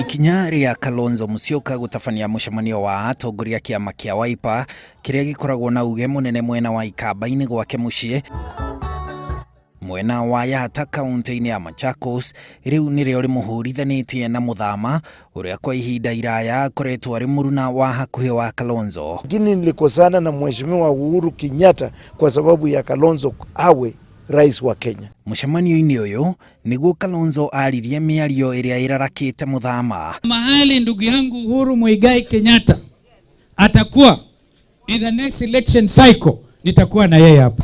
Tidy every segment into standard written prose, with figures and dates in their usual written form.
ikinya ria Kalonzo Musyoka gutafania mucemanio wa atongoria kiama kia Wiper kiria gikoragwo na uge munene mwena wa ikamba-ini gwake mucii mwena wa Yatta kaunti-ini ya Machakos. Riu nirio rimuhurithanitie na Muthama uria kwa ihinda iraya akoretwo ari muruna wa hakuhi wa Kalonzo. Lakini nilikosana na mheshimiwa Uhuru Kenyatta kwa sababu ya Kalonzo awe rais wa Kenya. Mucemanio-ini uyu niguo Kalonzo aririe miario iria irarakite Muthama. Mahali ndugu yangu Uhuru Muigai Kenyatta atakuwa in the next election cycle, nitakuwa na yeye hapa.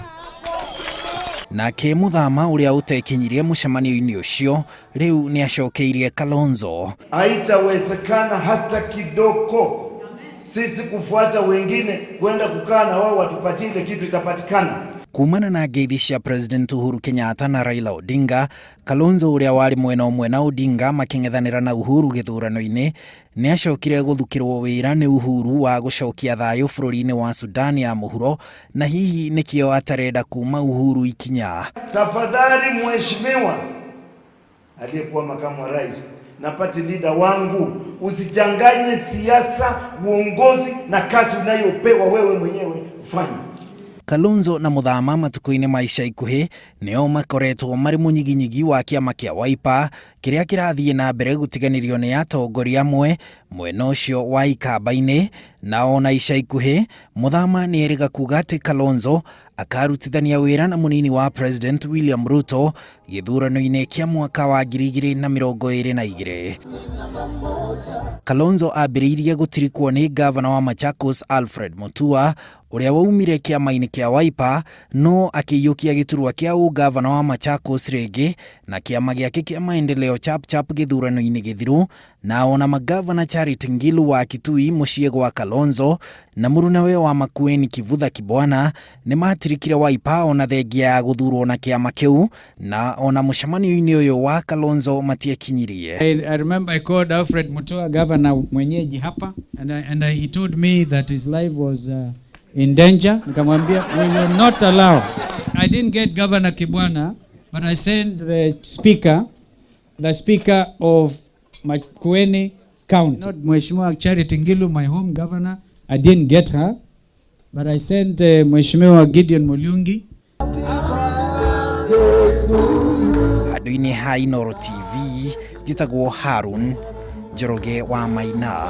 Nake Muthama uria utekinyirie mucemanio-ini ucio riu ni acokeirie Kalonzo. Haitawezekana hata kidogo sisi kufuata wengine kwenda kukaa na wao watupatie ile kitu itapatikana. Kumana na ngeithi cia President Uhuru Kenyatta na Raila Odinga, Kalonzo uria wari mwena na Odinga making'ethanira na Uhuru githuranoini ni acokire guthukirwo wira ni Uhuru wa gucokia thayu bururi-ini wa Sudan ya muhuro, na hihi nikio atarenda kuma Uhuru ikinya. Tafadhali mheshimiwa aliyekuwa makamu wa rais na party leader wangu, usichanganye siasa, uongozi na kazi unayopewa wewe mwenyewe ufanye. Kalonzo na Muthama matuko-ini maisha ikuhi nio makoretwo mari munyiginyigi wa kiama kia Wiper kiria kirathie na mbere gutiganirio ni atongoria amwe mwena ucio wa ikamba-ini. Na ona ica ikuhi Muthama ni eriga kuuga ati Kalonzo akarutithania wira na munini wa President William Ruto githurano-ini kia mwaka wa ngiri 2022. Kalonzo ambiriirie gutirikwo ni gavana wa Machakos Mutua uria waumire kiama-ini kia Wiper, no akiyukia giturwa kia gavana wa Machakos ringi na kiama giake kia maendeleo chap githurano-ini githiru. Na ona magavana Charity Ngilu wa Kitui mucii gwa Kalonzo na murunawe wa Makueni Kivutha Kibwana ni matirikire Wiper ona thengia ya guthurwo na kiama kiu. Na ona mucemanio-ini uyu wa Kalonzo matiekinyirie. I remember I called Alfred Mutua, governor mwenyeji hapa, and he told me that his life was in danger. Nikamwambia we will not allow. I didn't get Governor Kibwana, but I sent the speaker of Makueni County, not Mheshimiwa Charity Ngilu, my home governor. I didn't get her, but I sent Mheshimiwa Gideon Mulyungi. Aduini hai Noro TV, jitagwo Harun Njoroge wa Maina.